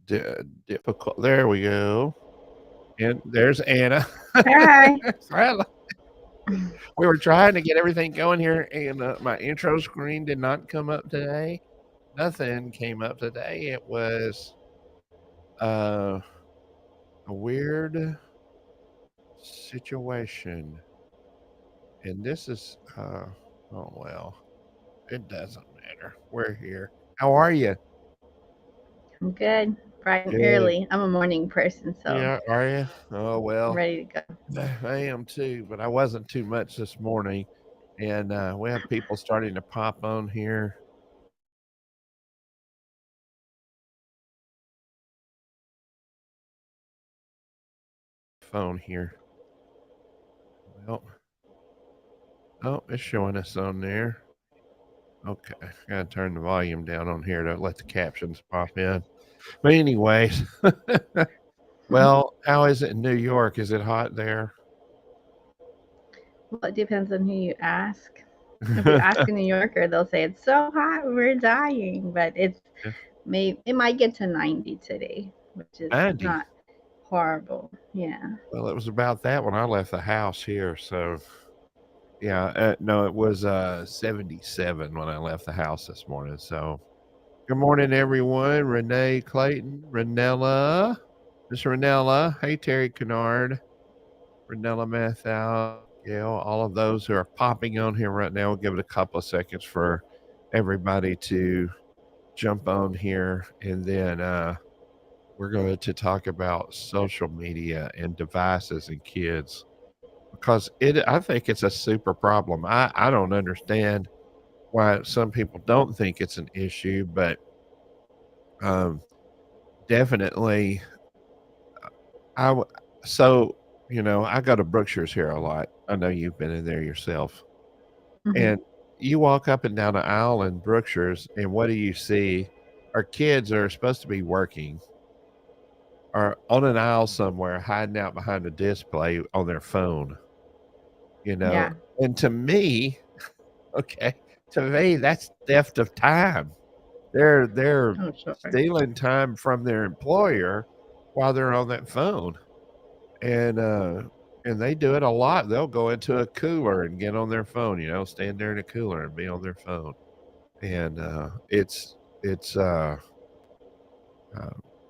di difficult there we go. And there's Anna. Hi. Sorry, we were trying to get everything going here, and, my intro screen did not come up today. Nothing came up today. It was, uh, a weird situation, and this is, oh, well, it doesn't matter. We're here. How are you? I'm good. Bright and Good. early. I'm a morning person, so Yeah, are you? Oh, I'm well, ready to go. I am too, but I wasn't too much this morning, and, we have people starting to pop on here. Phone here. Well, oh, it's showing us on there. Okay, gotta turn the volume down on here to let the captions pop in. But anyways, well, how is it in New York? Is it hot there? Well, it depends on who you ask. If you ask a New Yorker, they'll say it's so hot, we're dying. But it might get to 90 today, which is 90. not horrible. Yeah. Well, it was about that when I left the house here. So, yeah, no, it was 77 when I left the house this morning. So, good morning, everyone. Renee Clayton, Renella, Miss Renella. Hey, Terry Kennard, Renella Mathau, Gail, all of those who are popping on here right now. We'll give it a couple of seconds for everybody to jump on here. And then we're going to talk about social media and devices and kids because I think it's a super problem. I don't understand why some people don't think it's an issue, but um, definitely I w- so I go to Brookshire's here a lot. I know you've been in there yourself, Hmm. and you walk up and down the aisle in Brookshire's, and what do you see? Our kids are supposed to be working, are on an aisle somewhere, hiding out behind a display on their phone. You know, Yeah. and to me, okay, to me that's theft of time. They're Oh, sure. stealing time from their employer while they're on that phone. And they do it a lot. They'll go into a cooler and get on their phone, stand there in a cooler and be on their phone. And uh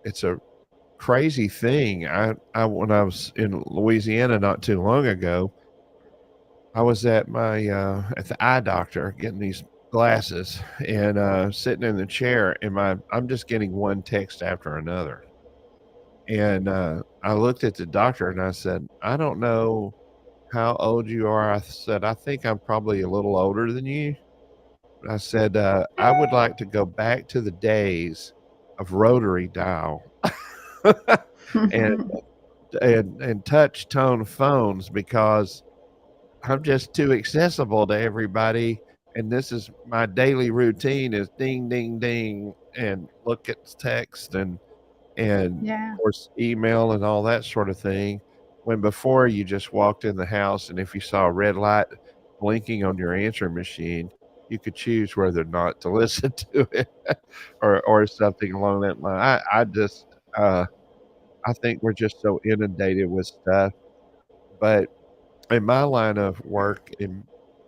it's a crazy thing. I when I was in Louisiana not too long ago, I was at my at the eye doctor getting these glasses and sitting in the chair, and I'm just getting one text after another. And I looked at the doctor and I said, I don't know how old you are. I said, I think I'm probably a little older than you. I said, I would like to go back to the days of rotary dial and touch tone phones because I'm just too accessible to everybody. And this is my daily routine is ding, ding, ding, and look at text and Yeah. of course email and all that sort of thing. When before you just walked in the house and if you saw a red light blinking on your answering machine, you could choose whether or not to listen to it or something along that line. I just I think we're just so inundated with stuff. But in my line of work in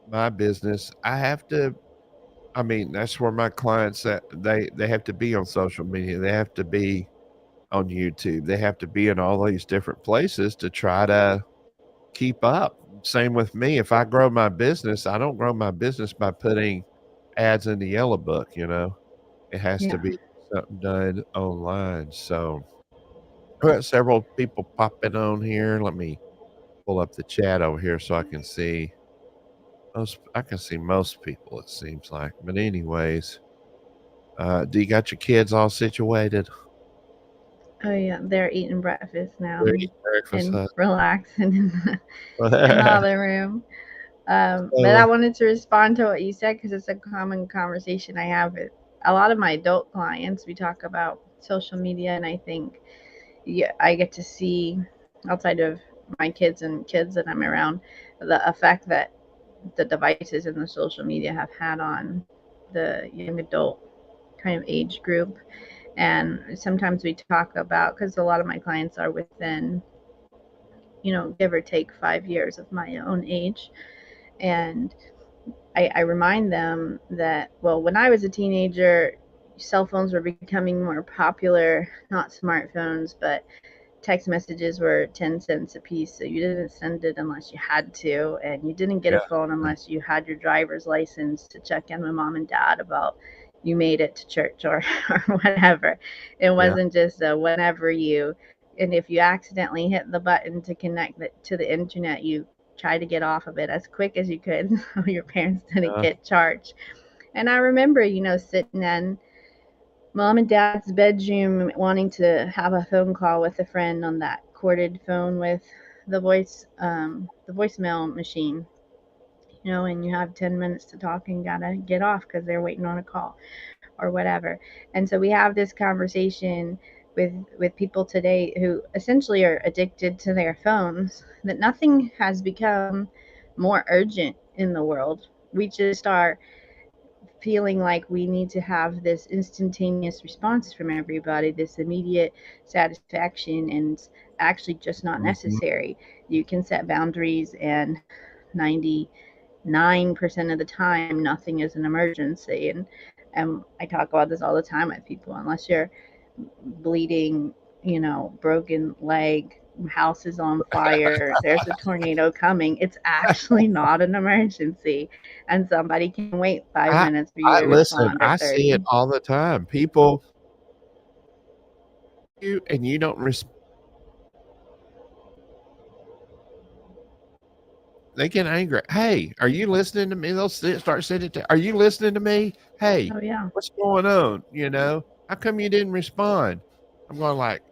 my business, I have to I mean, that's where my clients that they have to be on social media. They have to be on YouTube. They have to be in all these different places to try to keep up. Same with me. If I grow my business, I don't grow my business by putting ads in the yellow book, It has to Yeah. be something done online. So I got several people popping on here. Let me pull up the chat over here so I can see I can see most people, it seems like. But anyways, do you got your kids all situated? Oh, yeah. They're eating breakfast now They're eating breakfast, and huh? relaxing in the other room. But I Oh, wanted to respond to what you said because it's a common conversation I have with a lot of my adult clients. We talk about social media, and I think yeah, I get to see outside of my kids and kids that I'm around the effect that the devices and the social media have had on the young adult kind of age group. And sometimes we talk about, because a lot of my clients are within, give or take 5 years of my own age. And I remind them that, well, when I was a teenager, cell phones were becoming more popular, not smartphones, but text messages were 10 cents a piece. So you didn't send it unless you had to. And you didn't get a Yeah. phone unless you had your driver's license to check in with mom and dad about you made it to church or whatever. It Yeah. wasn't just whenever you, and if you accidentally hit the button to connect it to the internet, you try to get off of it as quick as you could so your parents didn't Yeah. get charged. And I remember, sitting in mom and dad's bedroom wanting to have a phone call with a friend on that corded phone with the voicemail machine, and you have 10 minutes to talk and gotta get off because they're waiting on a call or whatever. And so we have this conversation with people today who essentially are addicted to their phones, that nothing has become more urgent in the world. We just are feeling like we need to have this instantaneous response from everybody, this immediate satisfaction, and actually just not Mhm. necessary. You can set boundaries, and 99% of the time, nothing is an emergency. And I talk about this all the time with people. Unless you're bleeding, broken leg, house is on fire, there's a tornado coming, it's actually not an emergency. And somebody can wait five I minutes for you I to listen, respond, or I see it 30. all the time. People you and you don't they get angry. "Hey, are you listening to me?" They'll start sending "Are you listening to me? Hey, Oh, yeah. what's going on?" "How come you didn't respond?" I'm going like,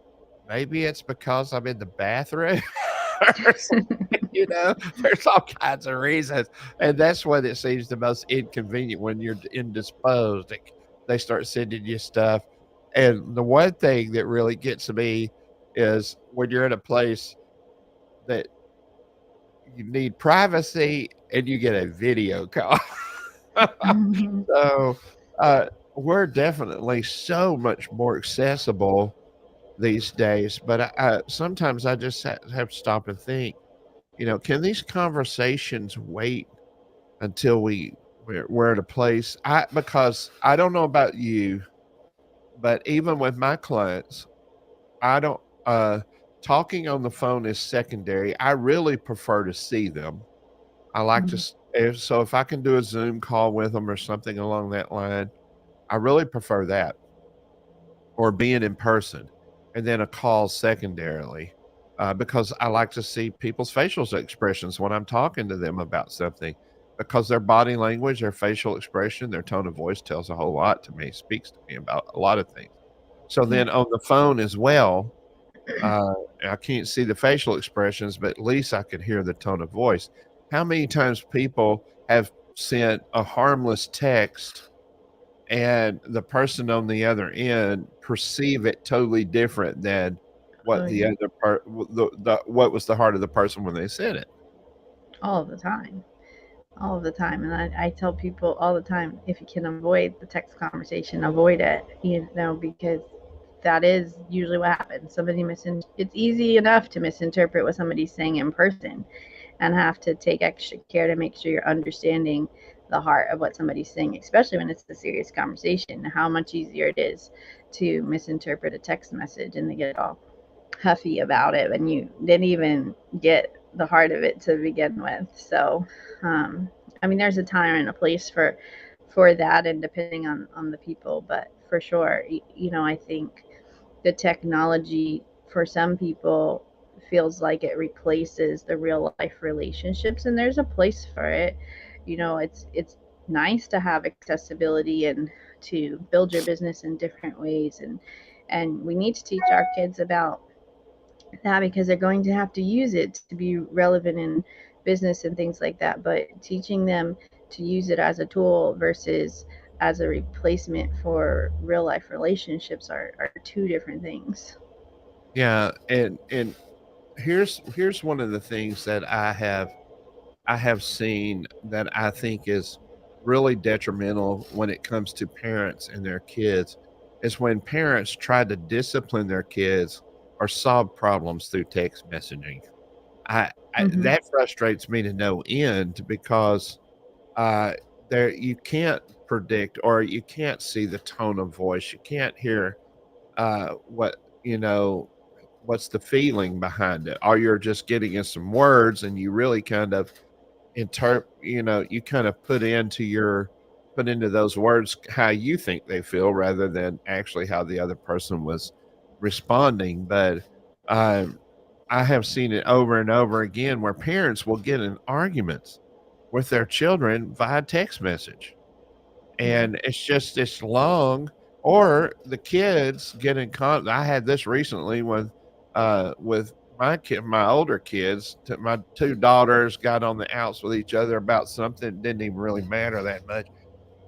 "Maybe it's because I'm in the bathroom or something," you know? There's all kinds of reasons, and that's when it seems the most inconvenient when you're indisposed. They start sending you stuff, and the one thing that really gets me is when you're in a place that you need privacy and you get a video call. Mhm. So, we're definitely so much more accessible these days, but sometimes I just have to stop and think, can these conversations wait until we're at a place because I don't know about you, but even with my clients, I don't talking on the phone is secondary. I really prefer to see them. I like to Mhm. s if I can do a Zoom call with them or something along that line, I really prefer that, or being in person, and then a call secondarily, because I like to see people's facial expressions when I'm talking to them about something, because their body language, their facial expression, their tone of voice tells a whole lot to me, speaks to me about a lot of things. So Yeah. then on the phone as well, uh, I can't see the facial expressions, but at least I could hear the tone of voice. How many times people have sent a harmless text and the person on the other end perceive it totally different than Oh, what the yeah. other part the what was the heart of the person when they said it. All of the time. All of the time. And I tell people all the time, if you can avoid the text conversation, avoid it, because that is usually what happens. It's easy enough to misinterpret what somebody's saying in person, and have to take extra care to make sure you're understanding the heart of what somebody's saying, especially when it's a serious conversation. How much easier it is to misinterpret a text message and they get all huffy about it when you didn't even get the heart of it to begin with. So, I mean, there's a time and a place for that, and depending on the people, but for sure, I think the technology for some people feels like it replaces the real life relationships, and there's a place for it. It's nice to have accessibility and to build your business in different ways, and we need to teach our kids about that because they're going to have to use it to be relevant in business and things like that. But teaching them to use it as a tool versus as a replacement for real life relationships are two different things. Yeah, and here's one of the things that I have seen that I think is really detrimental when it comes to parents and their kids. is when parents try to discipline their kids or solve problems through text messaging. Hmm. That frustrates me to no end because uh, there you can't predict or you can't see the tone of voice. You can't hear what you know what's the feeling behind it. Or you're just getting in some words and you really kind of you kind of put into those words how you think they feel rather than actually how the other person was responding. But um, I have seen it over and over again where parents will get in arguments with their children via text message, Yeah. and it's just this long, or the kids get in I had this recently with my older kids. My two daughters got on the outs with each other about something that didn't even really matter that much.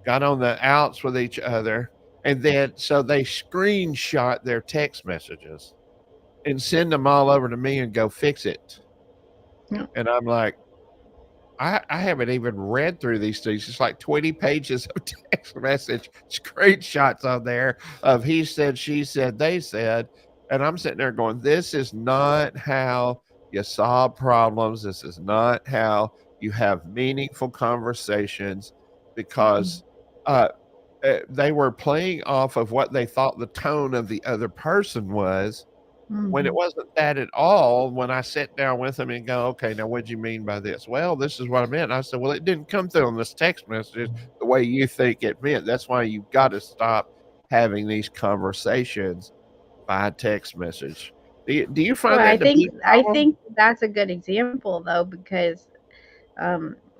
Got on the outs with each other, and then so they screenshot their text messages and send them all over to me and go fix it. Yeah. And I'm like, I haven't even read through these things. It's like 20 pages of text message screenshots on there of he said, she said, they said. And I'm sitting there going, this is not how you solve problems. This is not how you have meaningful conversations because uh, they were playing off of what they thought the tone of the other person was when it Hmm. wasn't that at all. When I sat down with them and go, "Okay, now what'd you mean by this?" "Well, this is what I meant." And I said, "Well, it didn't come through on this text message the way you think it meant. That's why you've got to stop having these conversations by text message." Do you Well, find I that to think be a I problem? think that's a good example though, because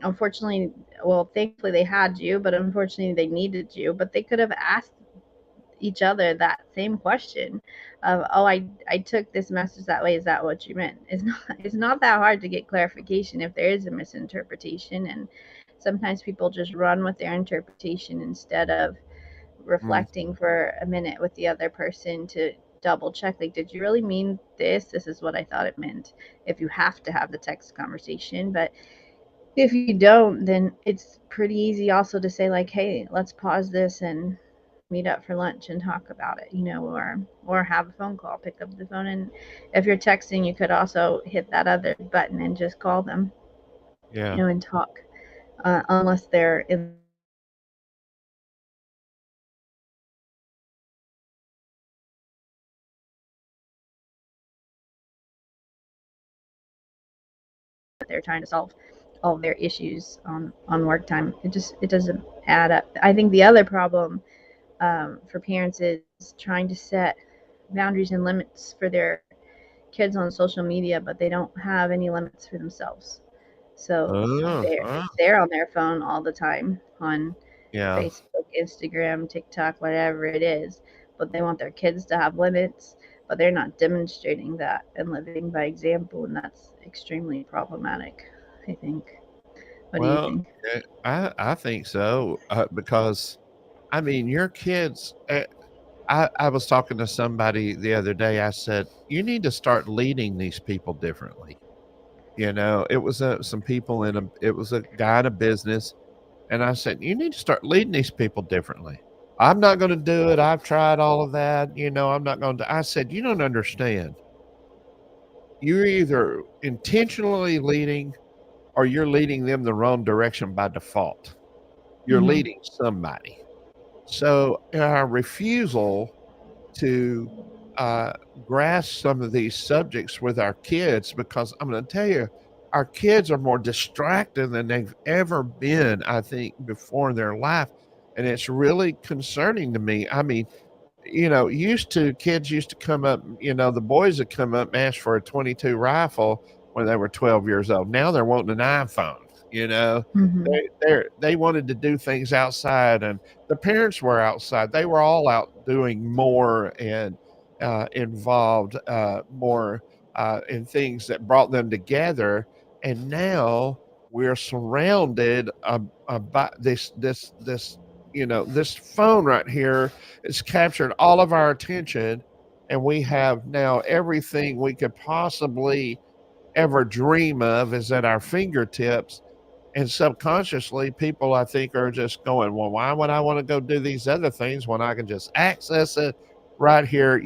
unfortunately, well, thankfully they had you, but unfortunately they needed you. But they could have asked each other that same question of, oh, I took this message that way, is that what you meant? It's not that hard to get clarification if there is a misinterpretation. And sometimes people just run with their interpretation instead of Mm, reflecting for a minute with the other person to double check, like, did you really mean this is what I thought it meant, if you have to have the text conversation. But if you don't, then it's pretty easy also to say, like, hey, let's pause this and meet up for lunch and talk about it, or have a phone call, pick up the phone. And if you're texting, you could also hit that other button and just call them, yeah. and talk, unless they're in they're trying to solve all of their issues on work time. It doesn't add up. I think the other problem, for parents, is trying to set boundaries and limits for their kids on social media, but they don't have any limits for themselves. So Oh, they're on their phone all the time, on yeah. Facebook, Instagram, TikTok, whatever it is. But they want their kids to have limits, but they're not demonstrating that and living by example, and that's extremely problematic, I think. What do you Well, think? I think so because I mean your kids. I was talking to somebody the other day. I said, "You need to start leading these people differently." It was some people it was a guy in a business, and I said, "You need to start leading these people differently." "I'm not going to do it. I've tried all of that. I'm not going to." I said, "You don't understand. You're either intentionally leading or you're leading them the wrong direction by default. You're Hmm. leading somebody." So our refusal to uh, grasp some of these subjects with our kids, because I'm going to tell you, our kids are more distracted than they've ever been, I think, before in their life. And it's really concerning to me. I mean, kids used to come up, the boys would come up and ask for a 22 rifle when they were 12 years old. Now they're wanting an iPhone, you know. Hmm. They wanted to do things outside, and the parents were outside. They were all out doing more and involved more in things that brought them together. And now we're surrounded by this phone right here. It's captured all of our attention, and we have now everything we could possibly ever dream of is at our fingertips. And subconsciously, people I think are just going, well, why would I want to go do these other things when I can just access it right here?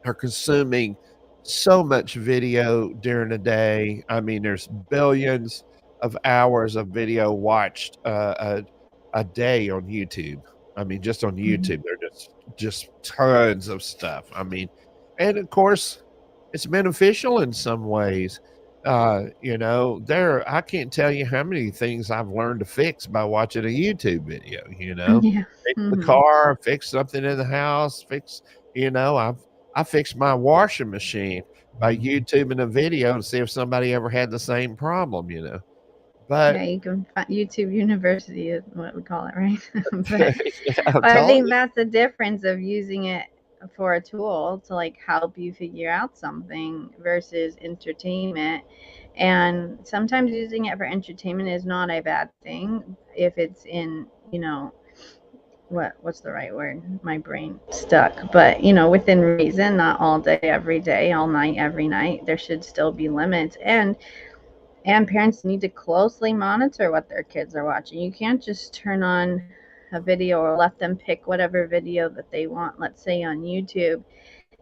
Are consuming so much video during the day. I mean, there's billions of hours of video watched a day on YouTube. I mean, just on Mhm. YouTube, there are just tons of stuff. I mean, and of course, it's beneficial in some ways. There I can't tell you how many things I've learned to fix by watching a YouTube video, Yeah. fix the Hmm. car, fix something in the house, I fixed my washing machine by YouTubing a video to see if somebody ever had the same problem. But Yeah, you can find YouTube University is what we call it, right? but yeah, I'm but I telling think you. that's the difference of using it for a tool to like help you figure out something versus entertainment. And sometimes using it for entertainment is not a bad thing if it's in, what's the right word? My brain stuck. But within reason, not all day, every day, all night, every night. There should still be limits. And parents need to closely monitor what their kids are watching. You can't just turn on a video or let them pick whatever video that they want, let's say on YouTube.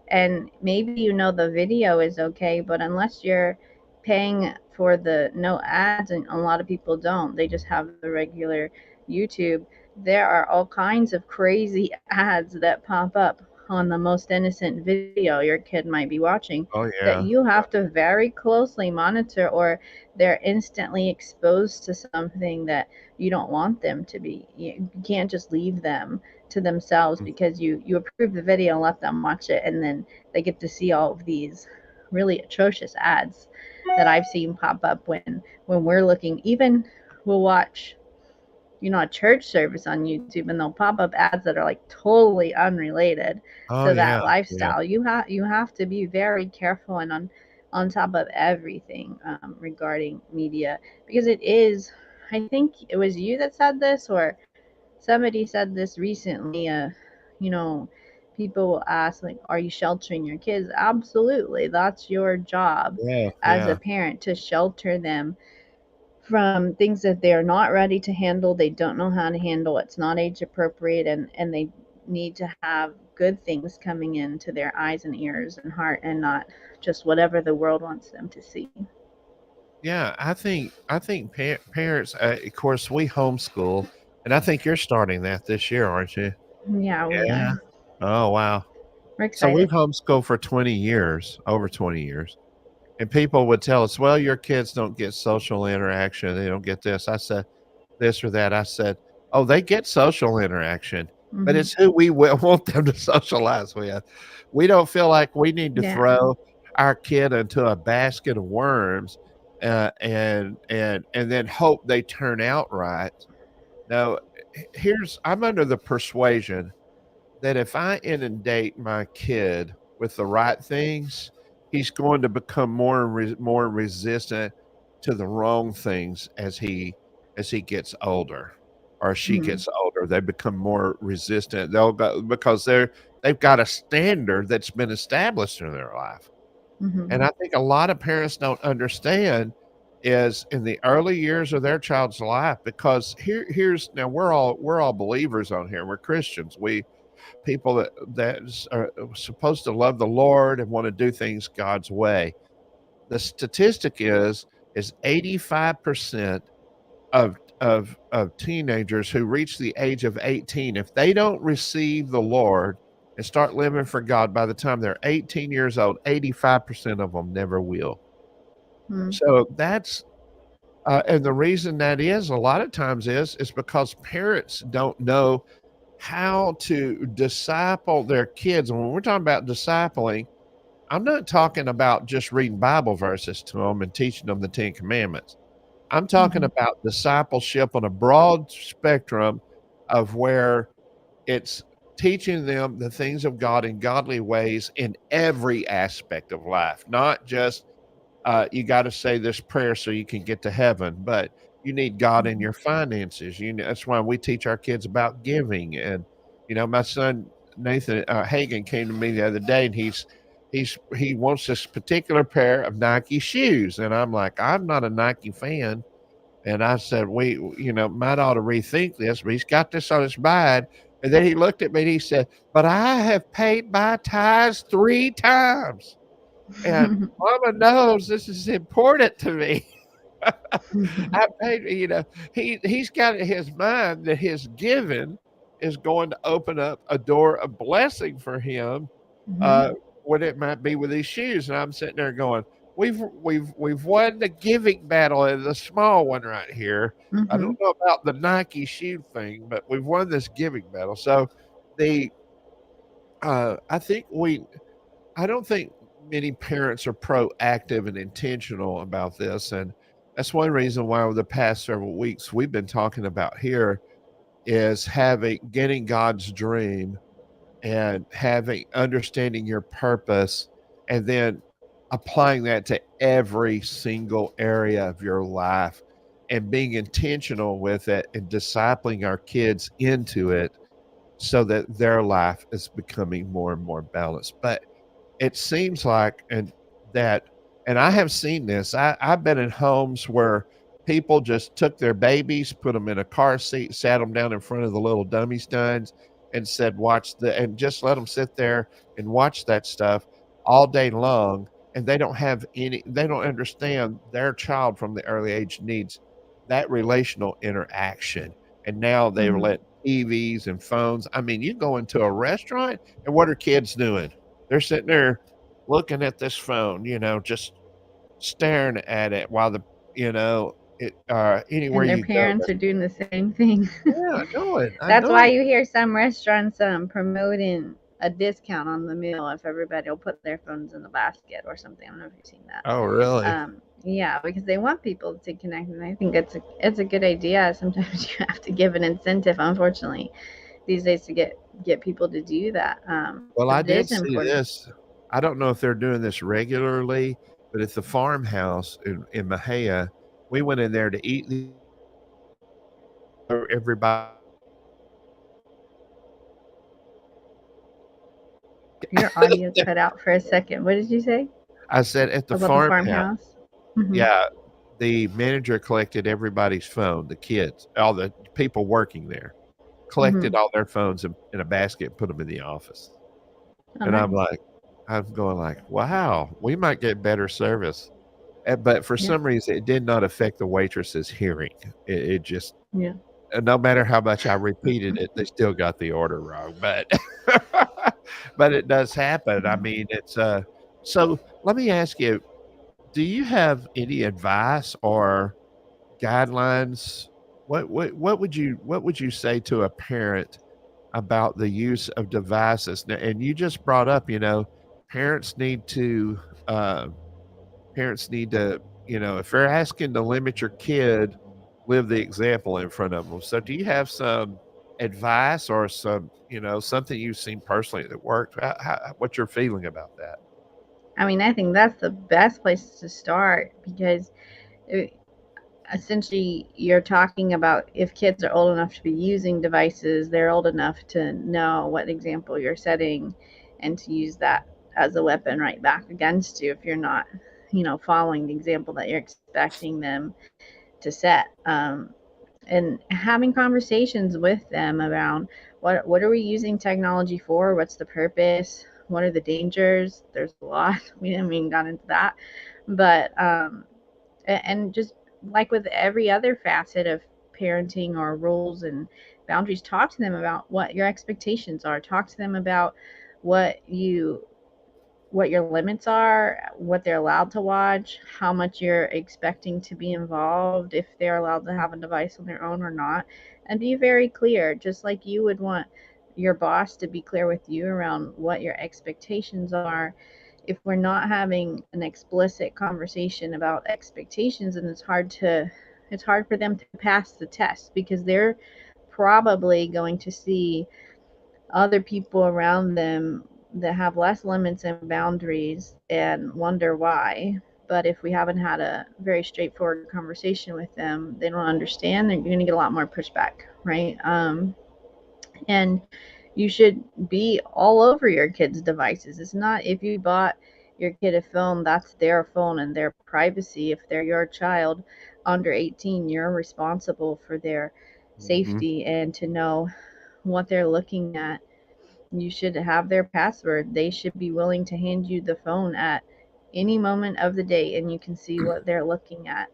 And maybe the video is okay, but unless you're paying for the no ads, and a lot of people don't, they just have the regular YouTube, there are all kinds of crazy ads that pop up on the most innocent video your kid might be watching Oh that yeah. you have to very closely monitor, or they're instantly exposed to something that you don't want them to be. You can't just leave them to themselves because you approve the video and let them watch it, and then they get to see all of these really atrocious ads that I've seen pop up when we're looking. Even we'll watch a church service on YouTube, and they'll pop up ads that are like totally unrelated Oh to yeah. that Yeah. lifestyle. You have to be very careful and on top of everything regarding media, because it is. I think it was you that said this, or somebody said this recently. You know, people will ask like, "Are you sheltering your kids?" Absolutely, that's your job Yeah. as a Yeah. parent to shelter them from things that they're not ready to handle, they don't know how to handle, it's not age appropriate, and they need to have good things coming into their eyes and ears and heart, and not just whatever the world wants them to see. Yeah, I think parents, of course, we homeschool, and I think you're starting that this year, aren't you? Yeah, we Yeah. are. Oh, wow. We're So we've excited. homeschooled for 20 years, over 20 years. And people would tell us, well, your kids don't get social interaction. They don't get this. I said, this or that. I said, oh, they get social interaction, but Hmm. it's who we will want them to socialize with. We don't feel like we need to Yeah. throw our kid into a basket of worms and then hope they turn out right. No, I'm under the persuasion that if I inundate my kid with the right things, he's going to become more resistant to the wrong things as he gets older or she Hmm. gets older. They become more resistant. They'll go because they've got a standard that's been established in their life. Hmm. And I think a lot of parents don't understand is in the early years of their child's life, because here's now we're all believers on here. We're Christians. We people that are supposed to love the Lord and want to do things God's way. The statistic is 85% of teenagers who reach the age of 18, if they don't receive the Lord and start living for God by the time they're 18 years old, 85% of them never will. Hmm. So that's and the reason that is a lot of times is because parents don't know how to disciple their kids. And when we're talking about discipling, I'm not talking about just reading Bible verses to them and teaching them the Ten Commandments. I'm talking Hmm. about discipleship on a broad spectrum of where it's teaching them the things of God in godly ways in every aspect of life, not just you got to say this prayer so you can get to heaven, but you need God in Hmm. your finances. That's why we teach our kids about giving. And my son Nathan Hagan came to me the other day, and he wants this particular pair of Nike shoes, and I'm like, I'm not a Nike fan, And I said, we, might ought to rethink this, but he's got this on his mind. And then he looked at me and he said, but I have paid my tithes 3 times. And Mama knows this is important to me. I paid, he's got in his mind that his giving is going to open up a door of blessing for him, Mhm. uh, what it might be with these shoes. And I'm sitting there going, we've won the giving battle in the small one right here. I don't Mhm. know about the Nike shoe thing, but we've won this giving battle. So the I think I don't think many parents are proactive and intentional about this. And that's one reason why over the past several weeks we've been talking about here is getting God's dream and having understanding your purpose and then applying that to every single area of your life and being intentional with it and discipling our kids into it so that their life is becoming more and more balanced. But it seems like that and I have seen this. I've been in homes where people just took their babies, put them in a car seat, sat them down in front of the little dummy stuns, and said, "Watch and just let them sit there and watch that stuff all day long." And they don't understand their child from the early age needs that relational interaction. And now they've Mhm. let TVs and phones. I mean, you go into a restaurant, and what are kids doing? They're sitting there looking at this phone, just staring at it while anywhere And their you go. parents are doing the same thing. Yeah, I That's know why it. you hear some restaurants promoting a discount on the meal if everybody will put their phones in the basket or something. I don't know if you've seen that. Oh, really? Yeah, because they want people to connect, and I think it's a good idea. Sometimes you have to give an incentive, unfortunately, these days to get people to do that. Well, But I it did is see important. this. I don't know if they're doing this regularly, but at the farmhouse in Mahia, we went in there to eat everybody. Your audio cut out for a second. What did you say I said at the about the farmhouse, farmhouse? Hmm. yeah, the manager collected everybody's phone, the kids, all the people working there, collected Hmm. all their phones in a basket and put them in the office. Oh, And nice. I'm going like, "Wow, we might get better service." But for Yeah. some reason, it did not affect the waitress's hearing. It just Yeah. no matter how much I repeated it, they still got the order wrong, but but it does happen. I mean, so let me ask you, do you have any advice or guidelines? What would you say to a parent about the use of devices? And you just brought up, parents need to uh, parents need to, if they're asking to limit your kid, live the example in front of them. So, do you have some advice or something you've seen personally that worked? What's your feeling about that? I mean, I think that's the best place to start because it, essentially you're talking about if kids are old enough to be using devices, they're old enough to know what example you're setting and to use that as a weapon right back against you if you're not, following the example that you're expecting them to set. And having conversations with them around what are we using technology for? What's the purpose? What are the dangers? There's a lot. We didn't even got into that, but and just like with every other facet of parenting or rules and boundaries, talk to them about what your expectations are. Talk to them about what you what your limits are, what they're allowed to watch, how much you're expecting to be involved, if they're allowed to have a device on their own or not, and be very clear, just like you would want your boss to be clear with you around what your expectations are. If we're not having an explicit conversation about expectations, and it's hard for them to pass the test because they're probably going to see other people around them that have less limits and boundaries and wonder why. But if we haven't had a very straightforward conversation with them, they don't understand. They're going to get a lot more pushback, right? And you should be all over your kids' devices. It's not if you bought your kid a phone, that's their phone and their privacy. If they're your child under 18, you're responsible for their Hmm. safety and to know what they're looking at. You should have their password. They should be willing to hand you the phone at any moment of the day and you can see what they're looking at.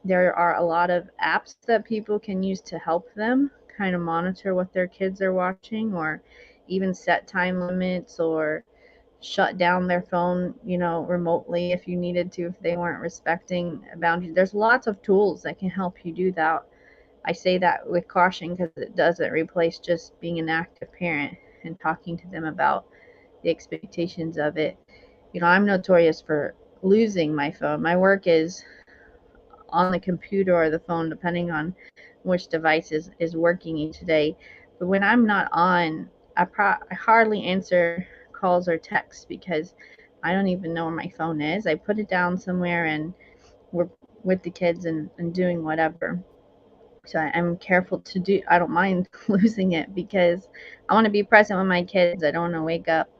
There are a lot of apps that people can use to help them kind of monitor what their kids are watching, or even set time limits, or shut down their phone, remotely if you needed to, if they weren't respecting boundaries. There's lots of tools that can help you do that. I say that with caution because it doesn't replace just being an active parent and talking to them about the expectations of it. I'm notorious for losing my phone. My work is on the computer or the phone, depending on which device is working each day. But when I'm not on, I hardly answer calls or texts because I don't even know where my phone is. I put it down somewhere and we're with the kids and doing whatever. So I'm careful to do. I don't mind losing it because I want to be present with my kids. I don't want to wake up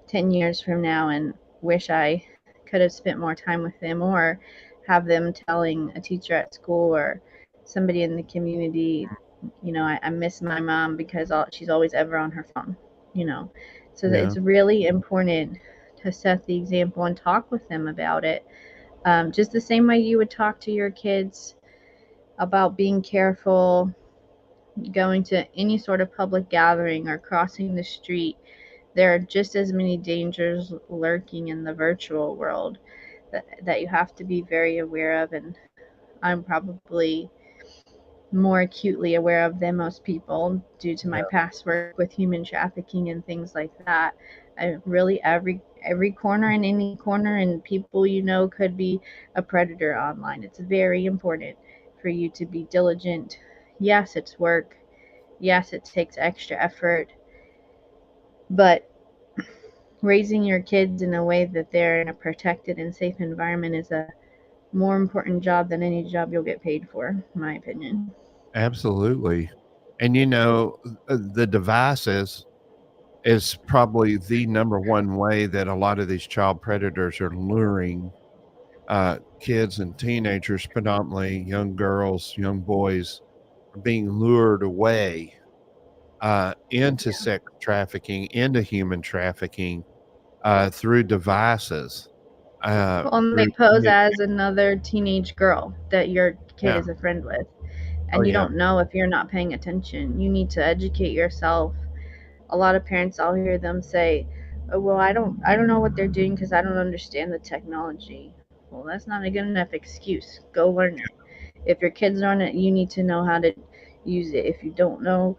10 years from now and wish I could have spent more time with them, or have them telling a teacher at school or somebody in the community, I miss my mom because she's always ever on her phone, you know. So Yeah. it's really important to set the example and talk with them about it. Just the same way you would talk to your kids about being careful going to any sort of public gathering or crossing the street. There are just as many dangers lurking in the virtual world that you have to be very aware of. And I'm probably more acutely aware of than most people due to my Yeah. past work with human trafficking and things like that. I really every corner and any corner and people could be a predator online. It's very important for you to be diligent. Yes, it's work. Yes, it takes extra effort, but raising your kids in a way that they're in a protected and safe environment is a more important job than any job you'll get paid for, in my opinion. Absolutely. And the devices is probably the number one way that a lot of these child predators are luring kids and teenagers, predominantly young girls, young boys, are being lured away into sex trafficking, into human trafficking through devices. Well, and they Through pose as another teenage girl that your kid Yeah. is a friend with. Oh And you yeah. don't know if you're not paying attention. You need to educate yourself. A lot of parents, I'll hear them say, "Oh, well, I don't know what they're doing because I don't understand the technology." Well, that's not a good enough excuse. Go learn it. If your kids learn it, you need to know how to use it. If you don't know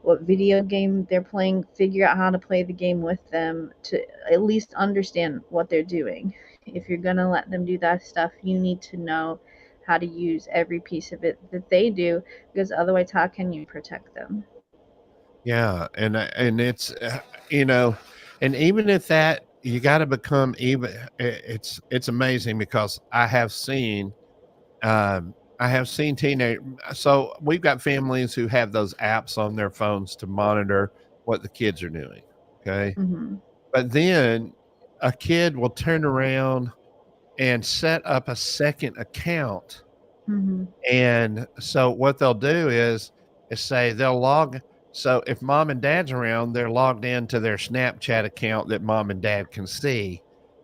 what video game they're playing, figure out how to play the game with them to at least understand what they're doing. If you're going to let them do that stuff, you need to know how to use every piece of it that they do, because otherwise, how can you protect them? Yeah, and it's you know, and even at that, you got to become even. It's amazing because I have seen teenage. So we've got families who have those apps on their phones to monitor what the kids are doing. Okay, Hmm. but then a kid will turn around and set up a second account. Hmm. And so what they'll do is say they'll log so if mom and dad's around, they're logged into their Snapchat account that mom and dad can see.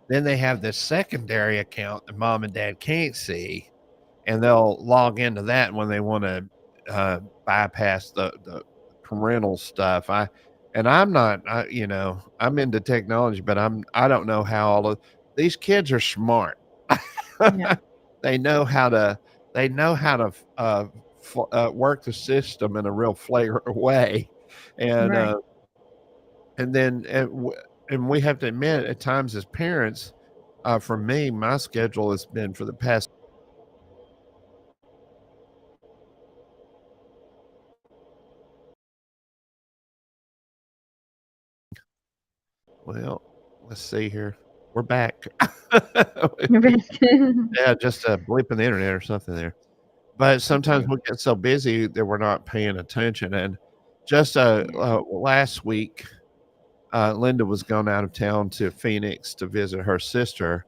Then they have this secondary account that mom and dad can't see, and they'll log into that when they wanna, bypass the parental stuff. I'm not I'm into technology, but I don't know how all of these kids are smart. Yeah, They know how to they know how to work the system in a real flagrant way, and, right. and then and we have to admit at times as parents, for me, my schedule has been for the past well, let's see here. We're back. Yeah, just a blip in the internet or something there. But sometimes Okay. we get so busy that we're not paying attention, and just, last week Linda was going out of town to Phoenix to visit her sister,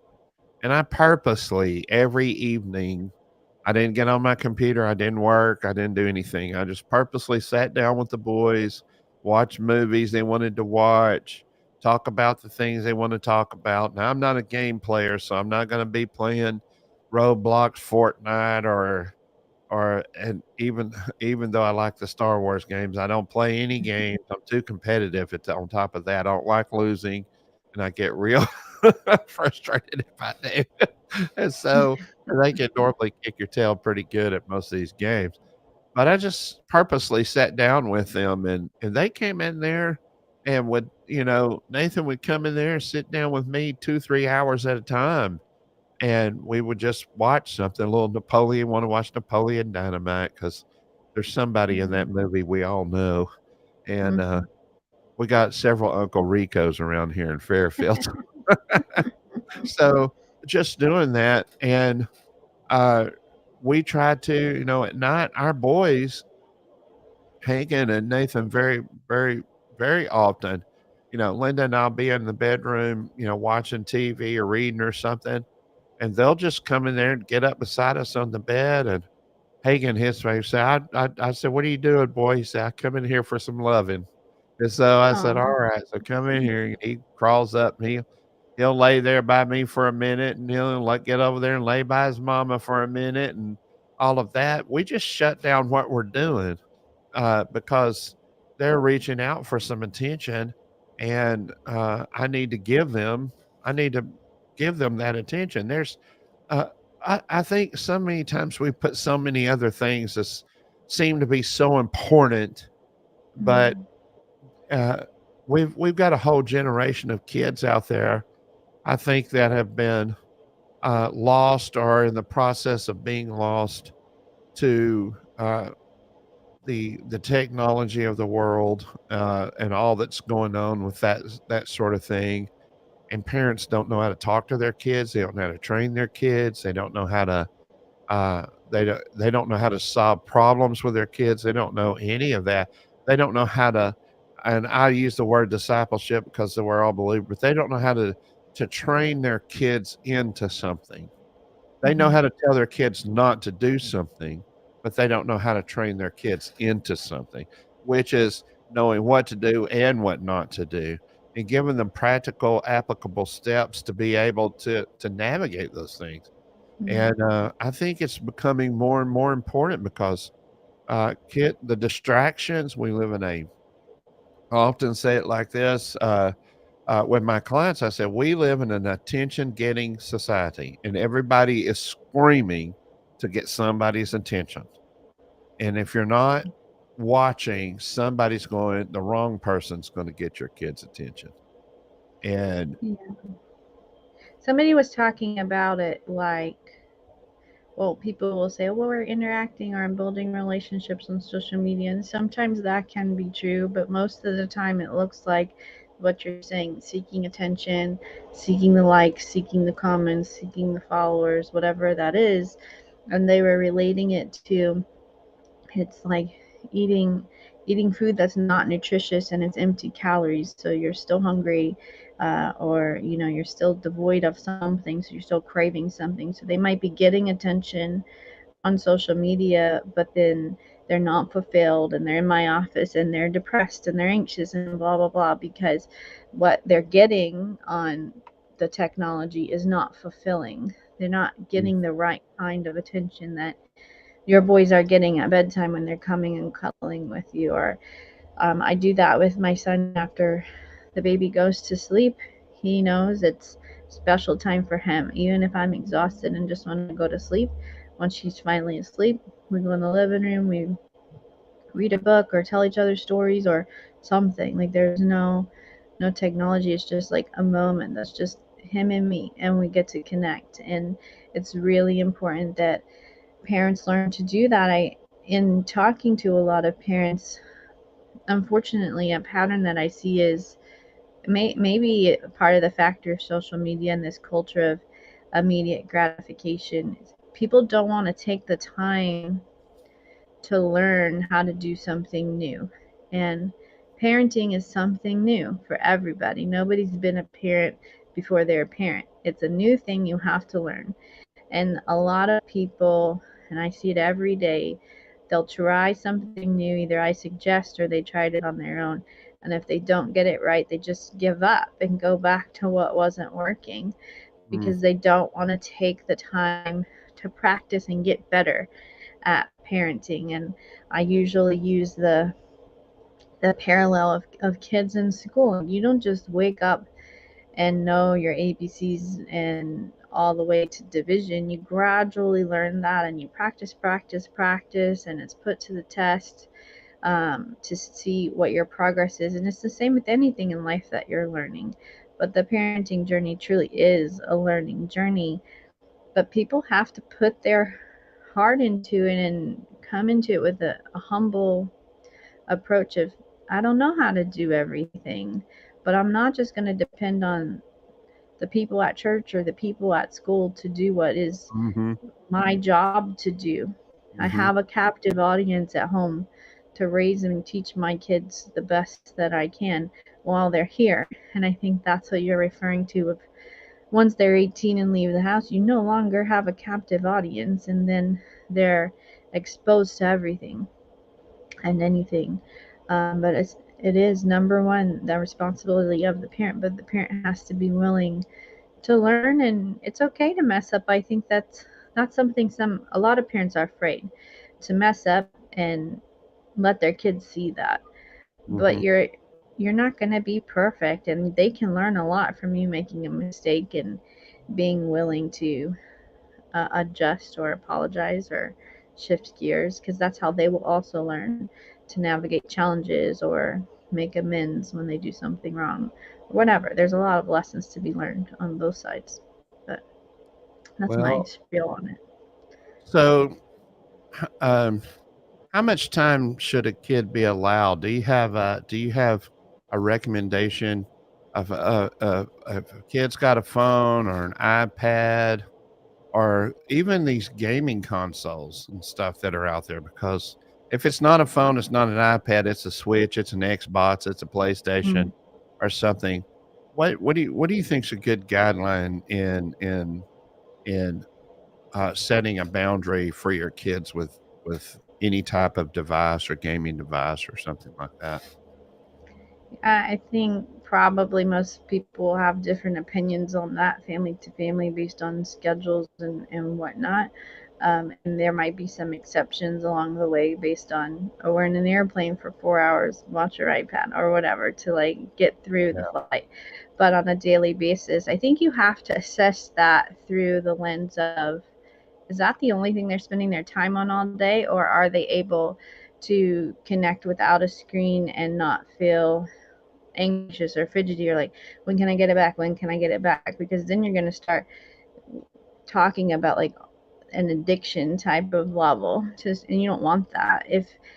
and I purposely every evening I didn't get on my computer, I didn't work, I didn't do anything. I just purposely sat down with the boys, watched movies they wanted to watch, talk about the things they want to talk about. Now I'm not a game player, so I'm not going to be playing Roblox, Fortnite, or and even though I like the Star Wars games, I don't play any games. I'm too competitive. It's on top of that. I don't like losing, and I get real frustrated if I do. And so they can normally kick your tail pretty good at most of these games. But I just purposely sat down with them, and they came in there and would, Nathan would come in there and sit down with me 2, 3 hours at a time, and we would just watch something, a little Napoleon, wanna watch Napoleon Dynamite because there's somebody in that movie we all know, and, Mhm. we got several Uncle Ricos around here in Fairfield. So, just doing that, and, uh, we tried to, at night, our boys, Hagen and Nathan, very, very, very often, Linda and I'll be in the bedroom, watching TV or reading or something, and they'll just come in there and get up beside us on the bed, and Hagen, his face, say, I said, "What are you doing, boy?" He said, "I come in here for some loving." And so I said, Aw. "Alright, so come in here." And he crawls up, and he'll lay there by me for a minute, and he'll, like, get over there and lay by his mama for a minute and all of that. We just shut down what we're doing, because they're reaching out for some attention, and, I need to give them that attention. Uh, I think so many times we put so many other things that seem to be so important, but, Mhm. uh, we've got a whole generation of kids out there, I think, that have been, lost or in the process of being lost to, the technology of the world, and all that's going on with that sort of thing, and parents don't know how to talk to their kids, they don't know how to train their kids, they don't know how to, they don't know how to solve problems with their kids, they don't know any of that. They don't know how to, and I use the word discipleship because we're all believers, but they don't know how to train their kids into something. They know Mhm. how to tell their kids not to do something, but they don't know how to train their kids into something, which is knowing what to do and what not to do, and giving them practical, applicable steps to be able to navigate those things. Mhm. And, I think it's becoming more and more important because, kid the distractions we live in a I often say it like this, with my clients, I said, "We live in an attention-getting society, and everybody is screaming to get somebody's attention, and if you're not watching, the wrong person's gonna get your kid's attention." And Yeah. Somebody was talking about it like, well, people will say, well, we're interacting or I'm building relationships on social media. And sometimes that can be true, but most of the time it looks like what you're saying, seeking attention, seeking the likes, seeking the comments, seeking the followers, whatever that is. And they were relating it to, it's like eating eating food that's not nutritious and it's empty calories, so you're still hungry, or you're still devoid of something, so you're still craving something. So they might be getting attention on social media, but then they're not fulfilled, and they're in my office and they're depressed and they're anxious and blah blah blah because what they're getting on the technology is not fulfilling. They're not getting the right kind of attention that your boys are getting at bedtime when they're coming and cuddling with you. Or I do that with my son after the baby goes to sleep. He knows it's special time for him. Even if I'm exhausted and just want to go to sleep, once she's finally asleep, we go in the living room, we read a book or tell each other stories or something. Like there's no technology. It's just like a moment that's just him and me, and we get to connect. And it's really important that parents learn to do that. In talking to a lot of parents, unfortunately, a pattern that I see is maybe part of the factor of social media and this culture of immediate gratification. People don't want to take the time to learn how to do something new. And parenting is something new for everybody. Nobody's been a parent before they're a parent. It's a new thing you have to learn. And a lot of people, and I see it every day, they'll try something new. Either I suggest or they tried it on their own. And if they don't get it right, they just give up and go back to what wasn't working Mm, because they don't want to take the time to practice and get better at parenting. And I usually use the parallel of kids in school. You don't just wake up and know your ABCs and all the way to division. You gradually learn that and you practice, practice, practice, and it's put to the test to see what your progress is. And it's the same with anything in life that you're learning. But the parenting journey truly is a learning journey. But people have to put their heart into it and come into it with a humble approach of, I don't know how to do everything, but I'm not just going to depend on the people at church or the people at school to do what is mm-hmm, my job to do. I mm-hmm. have a captive audience at home to raise and teach my kids the best that I can while they're here. And I think that's what you're referring to. If once they're 18 and leave the house, you no longer have a captive audience, and then they're exposed to everything and anything. But it is number one the responsibility of the parent, but the parent has to be willing to learn, and it's okay to mess up. I think that's not something a lot of parents are afraid to mess up and let their kids see that. But Mm-hmm. you're not going to be perfect, and they can learn a lot from you making a mistake and being willing to adjust or apologize or shift gears, because that's how they will also learn to navigate challenges or make amends when they do something wrong or whatever. There's a lot of lessons to be learned on both sides, but that's my Well, spiel on it. so um, how much time should a kid be allowed? Do you have a recommendation of if a kid's got a phone or an iPad or even these gaming consoles and stuff that are out there? Because if it's not a phone, it's not an iPad, it's a Switch, it's an Xbox, it's a PlayStation Mm. or something. What do you think's a good guideline in setting a boundary for your kids with any type of device or gaming device or something like that? I think probably most people have different opinions on that, family to family, based on schedules and whatnot. And there might be some exceptions along the way based on, oh, we're in an airplane for 4 hours, watch your iPad or whatever to like get through the Yeah. flight. But on a daily basis, I think you have to assess that through the lens of, is that the only thing they're spending their time on all day, or are they able to connect without a screen and not feel anxious or fidgety or like, when can I get it back, when can I get it back? Because then you're going to start talking about like an addiction type of level, just, and you don't want that.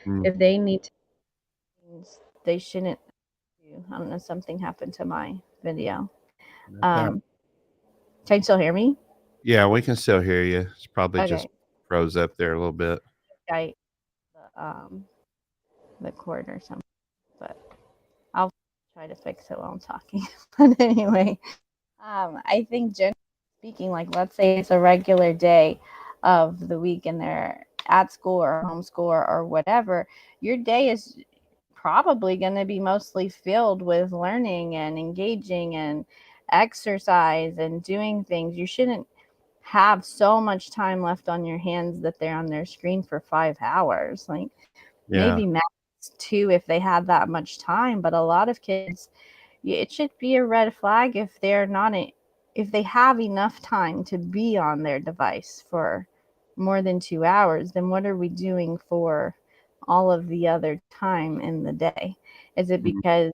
Mm, If they need to, they shouldn't do. I don't know, something happened to my video. okay. um can you still hear me? Yeah, we can still hear you. It's probably just Okay. froze up there a little bit. I the cord or something, but I'll try to fix it while I'm talking. But anyway, I think generally speaking, like let's say it's a regular day of the week and they're at school or homeschool or whatever, your day is probably going to be mostly filled with learning and engaging and exercise and doing things. You shouldn't have so much time left on your hands that they're on their screen for 5 hours. Like Yeah. maybe max two if they had that much time, but a lot of kids, it should be a red flag if they're not if they have enough time to be on their device for more than 2 hours. Then what are we doing for all of the other time in the day? Is it Mhm. because,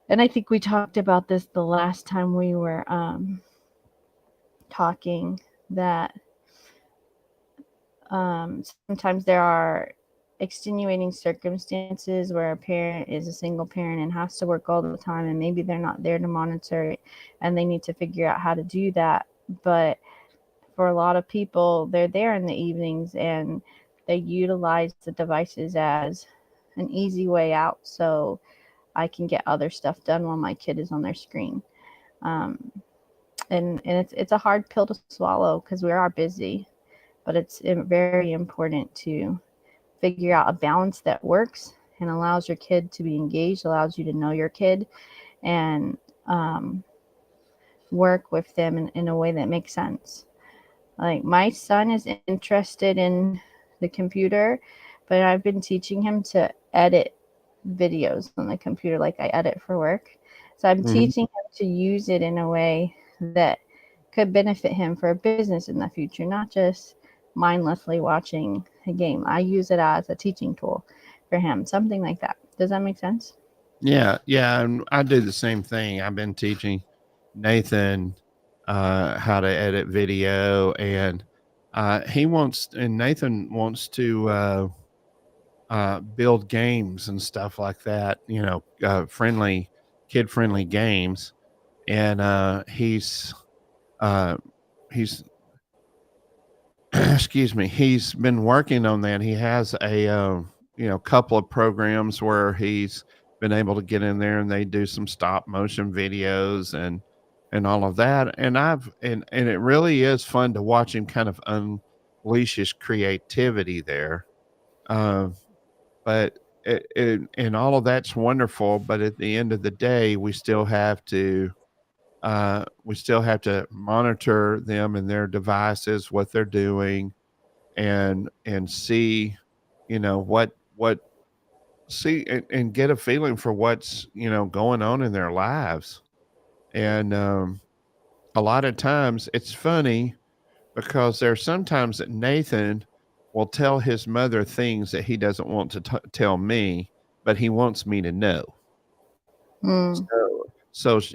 and I think we talked about this the last time we were talking, that sometimes there are extenuating circumstances where a parent is a single parent and has to work all the time, and maybe they're not there to monitor it and they need to figure out how to do that. But for a lot of people, they're there in the evenings and they utilize the devices as an easy way out. So I can get other stuff done while my kid is on their screen. Um, and it's a hard pill to swallow because we are busy, but it's very important to figure out a balance that works and allows your kid to be engaged, allows you to know your kid, and work with them in a way that makes sense. Like my son is interested in the computer, but I've been teaching him to edit videos on the computer like I edit for work. So I'm Mhm. teaching him to use it in a way that could benefit him for a business in the future, not just mindlessly watching a game. I use it as a teaching tool for him, something like that. Does that make sense? Yeah, yeah, and I do the same thing. I've been teaching Nathan how to edit video, and Nathan wants to build games and stuff like that. Friendly, kid friendly games, and uh, he's excuse me, he's been working on that. He has a couple of programs where he's been able to get in there and they do some stop motion videos and all of that. And it really is fun to watch him kind of unleash his creativity there. Uh, but and all of that's wonderful. But at the end of the day, we still have to monitor them and their devices, what they're doing, and see, what see and get a feeling for what's going on in their lives. And a lot of times it's funny because there's sometimes that Nathan will tell his mother things that he doesn't want to tell me, but he wants me to know. Mm.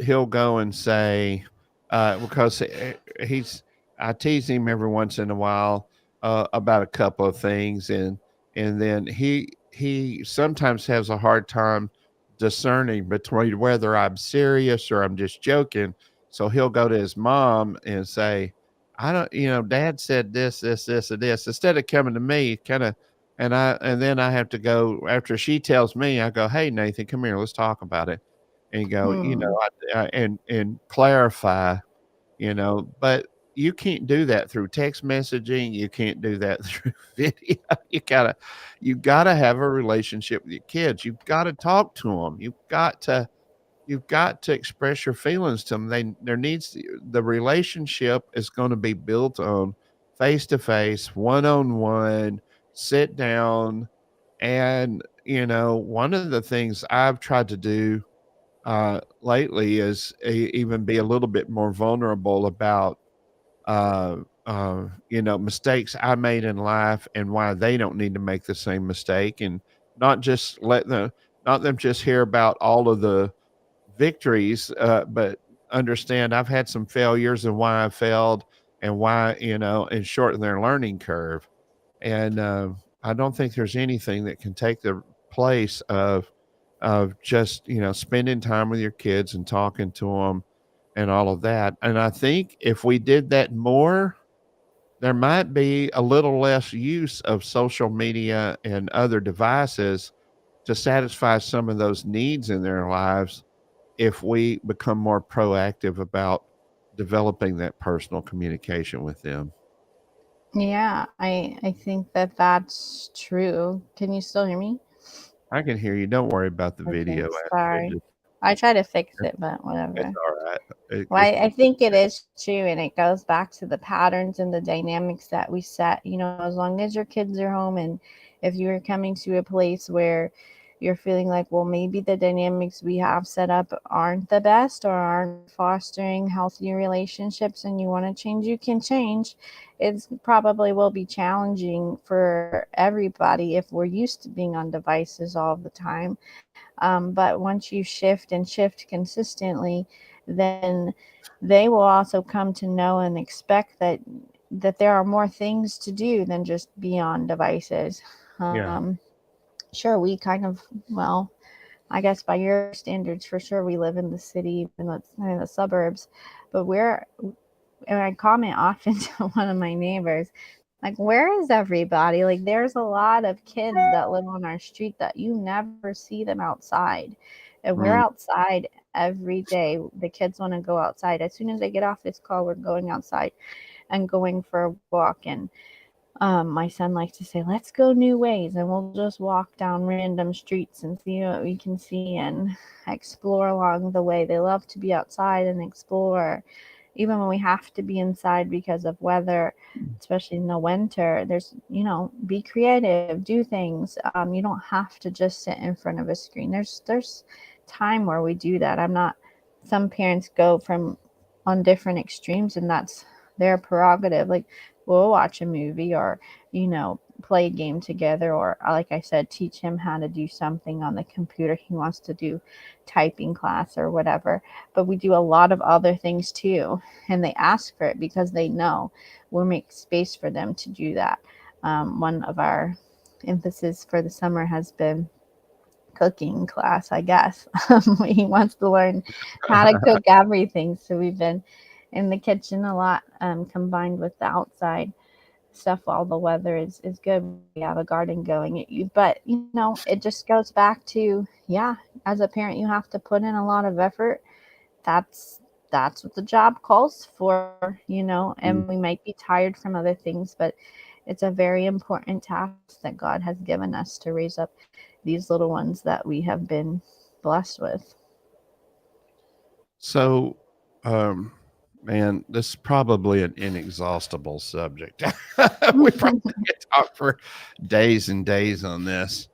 He'll go and say, because he's, I tease him every once in a while about a couple of things, and then he sometimes has a hard time discerning between whether I'm serious or I'm just joking. So he'll go to his mom and say, "I don't, Dad said this, and this," instead of coming to me, kind of. And then I have to go after she tells me. I go, "Hey Nathan, come here, let's talk about it." And go, Mm. and clarify, but you can't do that through text messaging. You can't do that through video. You gotta have a relationship with your kids. You've got to talk to them. You've got to express your feelings to them. The relationship is going to be built on face to face, one on one, sit down. And, one of the things I've tried to do lately is even be a little bit more vulnerable about uh, mistakes I made in life and why they don't need to make the same mistake, and not just not them just hear about all of the victories, but understand I've had some failures and why I failed and why, and shorten their learning curve. And I don't think there's anything that can take the place of just spending time with your kids and talking to them and all of that. And I think if we did that more, there might be a little less use of social media and other devices to satisfy some of those needs in their lives if we become more proactive about developing that personal communication with them. Yeah, I think that that's true. Can you still hear me? I can hear you. Don't worry about the Okay, video aspect. sorry. I try to fix It's it, but it's whatever. all right. Well, I think it is true, and it goes back to the patterns and the dynamics that we set. As long as your kids are home, and if you're coming to a place where you're feeling like, well, maybe the dynamics we have set up aren't the best or aren't fostering healthy relationships, and you want to change, you can change. It's probably will be challenging for everybody if we're used to being on devices all the time. But once you shift and shift consistently, then they will also come to know and expect that there are more things to do than just be on devices. Yeah. Sure, we kind of, well, I guess by your standards, for sure, we live in the city, even though it's in the suburbs, but and I comment often to one of my neighbors, like, where is everybody? Like, there's a lot of kids that live on our street that you never see them outside. And we're Mm. outside every day. The kids want to go outside. As soon as they get off this call, we're going outside and going for a walk. And my son likes to say, let's go new ways. And we'll just walk down random streets and see what we can see and explore along the way. They love to be outside and explore, even when we have to be inside because of weather, especially in the winter. There's, be creative, do things. You don't have to just sit in front of a screen. There's time where we do that. I'm not, some parents go from on different extremes, and that's their prerogative. Like, we'll watch a movie or, play a game together, or like I said, teach him how to do something on the computer. He wants to do typing class or whatever. But we do a lot of other things too, and they ask for it because they know we'll make space for them to do that. One of our emphasis for the summer has been cooking class, I guess. He wants to learn how to cook everything. So we've been in the kitchen a lot, combined with the outside stuff while the weather is good. We have a garden going. But, it just goes back to, yeah, as a parent, you have to put in a lot of effort. That's what the job calls for, and we might be tired from other things, but it's a very important task that God has given us to raise up these little ones that we have been blessed with. So, um, man, this is probably an inexhaustible subject. We probably could talk for days and days on this,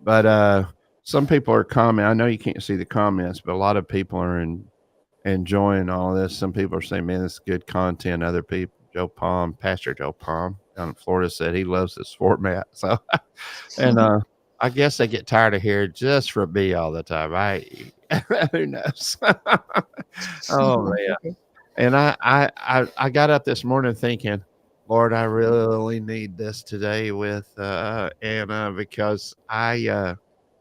but some people are commenting. I know you can't see the comments, but a lot of people are enjoying all this. Some people are saying, "Man, this is good content." Other people, Pastor Joe Palm down in Florida, said he loves this format. So, and I guess they get tired of hearing just from me all the time. Who knows? Oh man! And I got up this morning thinking, Lord, I really need this today with Anna, because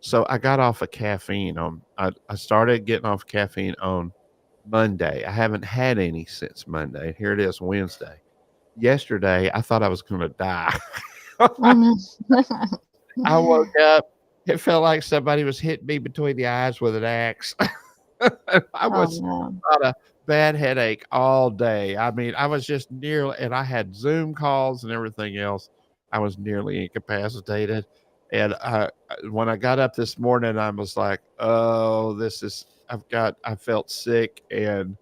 so I got off of caffeine on. I started getting off caffeine on Monday. I haven't had any since Monday. Here it is, Wednesday. Yesterday, I thought I was going to die. I woke up. It felt like somebody was hitting me between the eyes with an axe. I Oh was no. on a bad headache all day. I mean, I was just nearly, and I had Zoom calls and everything else. I was nearly incapacitated. And when I got up this morning, I was like, oh, I felt sick, and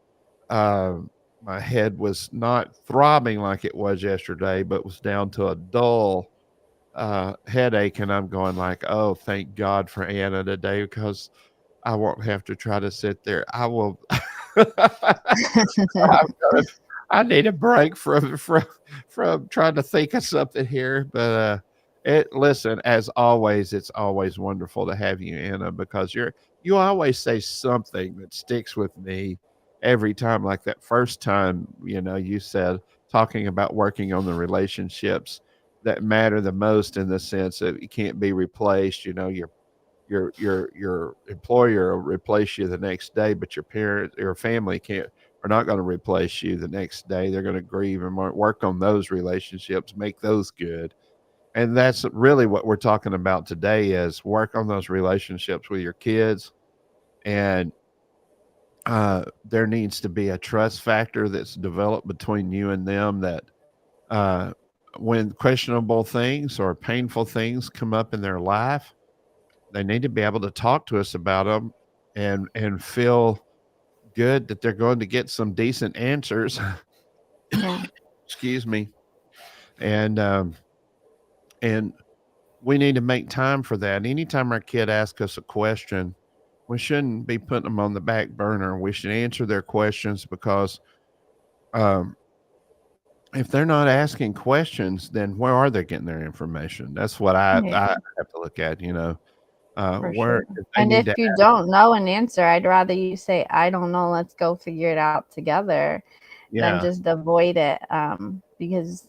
my head was not throbbing like it was yesterday, but was down to a dull headache. And I'm going like, oh, thank God for Anna today, because I won't have to try to sit there. I will. I'm gonna- I need a break from trying to think of something here. But listen, as always, it's always wonderful to have you, Anna, because you always say something that sticks with me every time. Like that first time, you said, talking about working on the relationships that matter the most, in the sense that you can't be replaced. Your employer will replace you the next day, but your family are not going to replace you the next day. They're going to grieve and work on those relationships, make those good. And that's really what we're talking about today, is work on those relationships with your kids. And there needs to be a trust factor that's developed between you and them, that uh, when questionable things or painful things come up in their life, they need to be able to talk to us about them, and feel good that they're going to get some decent answers. Yeah. Excuse me. And we need to make time for that. Anytime our kid asks us a question, we shouldn't be putting them on the back burner. We should answer their questions, because um, if they're not asking questions, then where are they getting their information? That's what Yeah, I have to look at. for Where sure. if they And need if to. you don't know an answer, I'd rather you say, I don't know, let's go figure it out together, than Yeah. just avoid it, because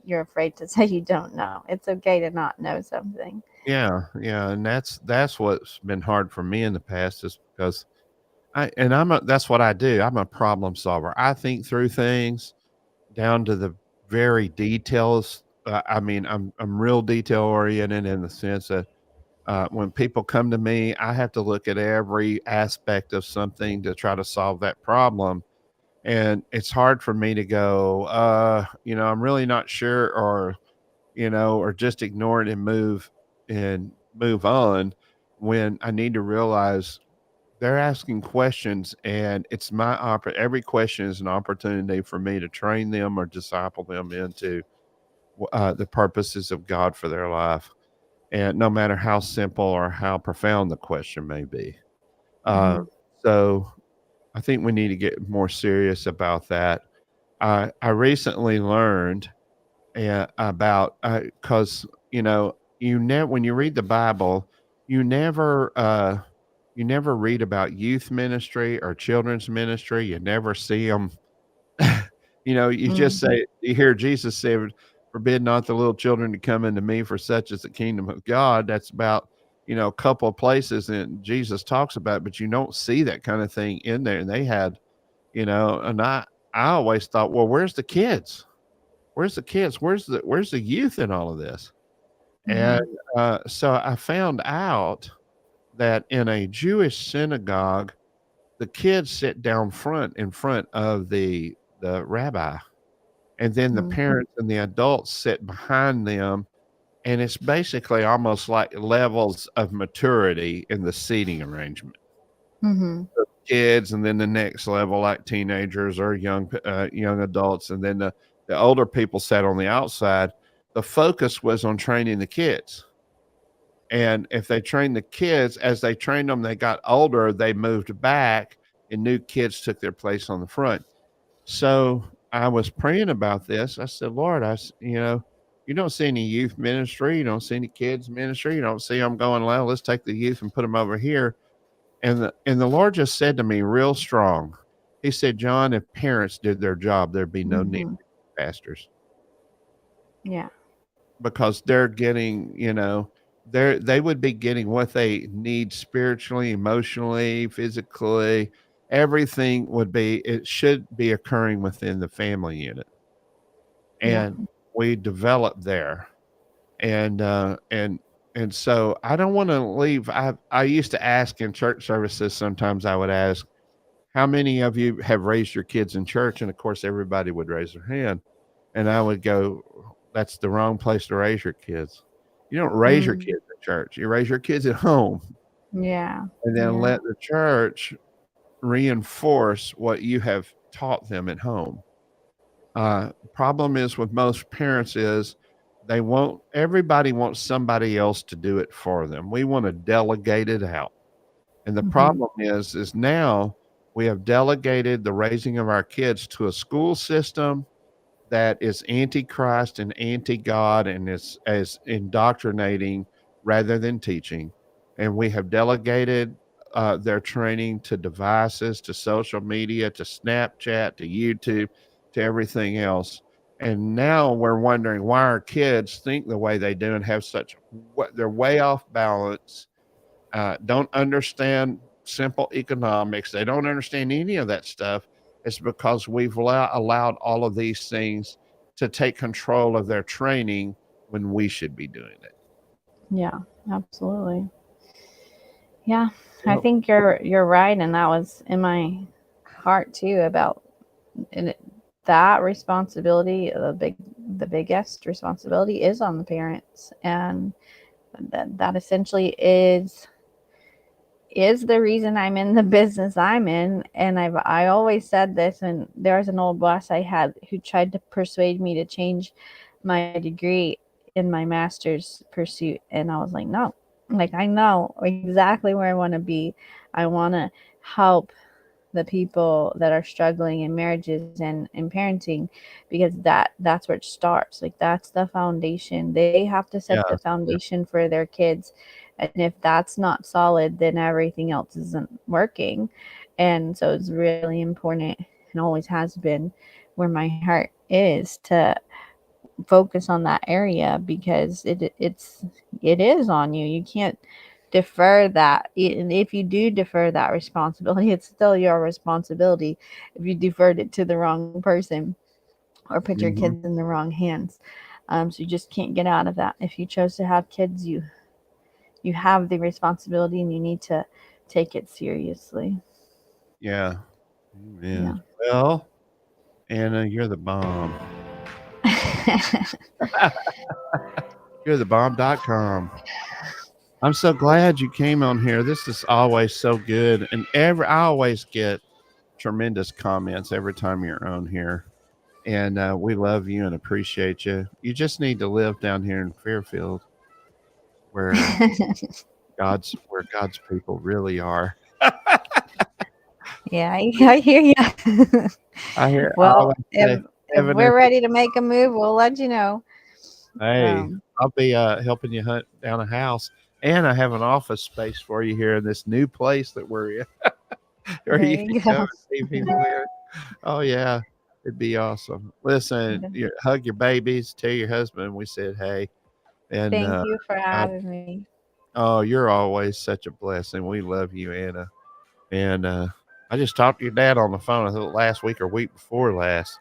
you're afraid to say you don't know. It's okay to not know something. Yeah, yeah, and that's what's been hard for me in the past, is because that's what I do. I'm a problem solver. I think through things down to the very details. I mean, I'm real detail oriented, in the sense that When people come to me, I have to look at every aspect of something to try to solve that problem. And it's hard for me to go, I'm really not sure, or just ignore it and move on when I need to realize they're asking questions, and it's every question is an opportunity for me to train them or disciple them into the purposes of God for their life. And no matter how simple or how profound the question may be. Uh, Mm-hmm. so I think we need to get more serious about that. I recently learned about because when you read the Bible, you never read about youth ministry or children's ministry. You never see them. You just Mm-hmm. say you hear Jesus say, "Forbid not the little children to come into me, for such is the kingdom of God." That's about a couple of places, and Jesus talks about it, but you don't see that kind of thing in there. And they had, and I always thought, well, where's the kids? Where's the kids? Where's the youth in all of this? And Mm-hmm. so I found out that in a Jewish synagogue, the kids sit down front in front of the rabbi, and then the parents and the adults sit behind them, and it's basically almost like levels of maturity in the seating arrangement. Mm-hmm. Kids, and then the next level, like teenagers or young adults, and then the older people sat on the outside. The focus was on training the kids. And if they trained the kids, as they trained them, they got older, they moved back, and new kids took their place on the front. So I was praying about this. I said, Lord, you don't see any youth ministry, you don't see any kids ministry, you don't see them going, well, let's take the youth and put them over here. And the Lord just said to me real strong. He said, John, if parents did their job, there'd be no need Mm-hmm. for pastors, Yeah. because they're getting, they would be getting what they need spiritually, emotionally, physically. Everything it should be occurring within the family unit. Yeah. And we develop there. And so I don't want to leave. I used to ask in church services, sometimes I would ask, how many of you have raised your kids in church? And of course, everybody would raise their hand. And I would go, that's the wrong place to raise your kids. You don't raise your Mm. kids in church, you raise your kids at home, Yeah. and then Yeah. let the church reinforce what you have taught them at home. Problem is with most parents is everybody wants somebody else to do it for them. We want to delegate it out. And the Mm-hmm. problem is now we have delegated the raising of our kids to a school system that is antichrist and anti-God, and is as indoctrinating rather than teaching. And we have delegated their training to devices, to social media, to Snapchat, to YouTube, to everything else. And now we're wondering why our kids think the way they do and have they're way off balance, don't understand simple economics. They don't understand any of that stuff. It's because we've allowed all of these things to take control of their training when we should be doing it. Yeah. Absolutely. Yeah. I Well, think you're right, and that was in my heart too about and that responsibility. The biggest responsibility is on the parents, and that essentially is the reason I'm in the business I'm in. And I always said this, and there was an old boss I had who tried to persuade me to change my degree in my master's pursuit, and I was like, no, like I know exactly where I want to be. I want to help the people that are struggling in marriages and in parenting, because that's where it starts. Like that's the foundation. They have to set yeah, the yeah, foundation for their kids, and if that's not solid, then everything else isn't working. And so it's really important, and always has been, where my heart is, to focus on that area, because it is on you. You can't defer that. And if you do defer that responsibility, it's still your responsibility if you deferred it to the wrong person or put your mhm, kids in the wrong hands. So you just can't get out of that. If you chose to have kids, you have the responsibility and you need to take it seriously. Yeah. Yeah. Amen. Well, Anna, you're the bomb. You're the bomb.com. I'm so glad you came on here. This is always so good. And I always get tremendous comments every time you're on here. And we love you and appreciate you. You just need to live down here in Fairfield where God's people really are. Yeah, I hear you. I Well, always say, if heaven is, we're ready to make a move, we'll let you know. hey, Um, I'll be helping you hunt down a house. And I have an office space for you here in this new place that we're in, where there you can you go go. and see people in. Oh yeah, it'd be awesome. Listen, hug your babies, tell your husband we said hey, and Thank you for God, having me. oh, you're always such a blessing. We love you, Anna. And I just talked to your dad on the phone. I think last week or week before last,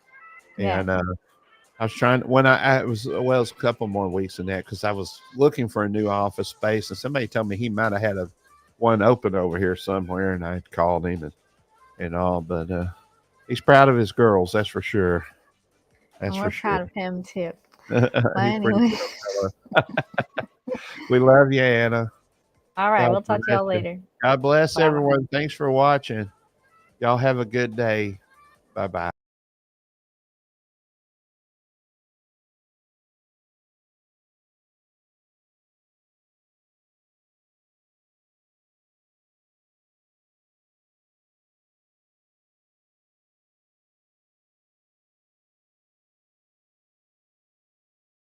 Yeah. and I was trying when I it was well, it was a couple more weeks than that because I was looking for a new office space, and somebody told me he might have had one open over here somewhere, and I had called him and all, but he's proud of his girls, that's for sure. And That's we're for proud sure. of him too. But He's pretty anyway, good fella. We love you, Anna. all right, God we'll talk to bless y'all you. later. God bless Bye bye. everyone. Thanks for watching. Y'all have a good day. Bye bye.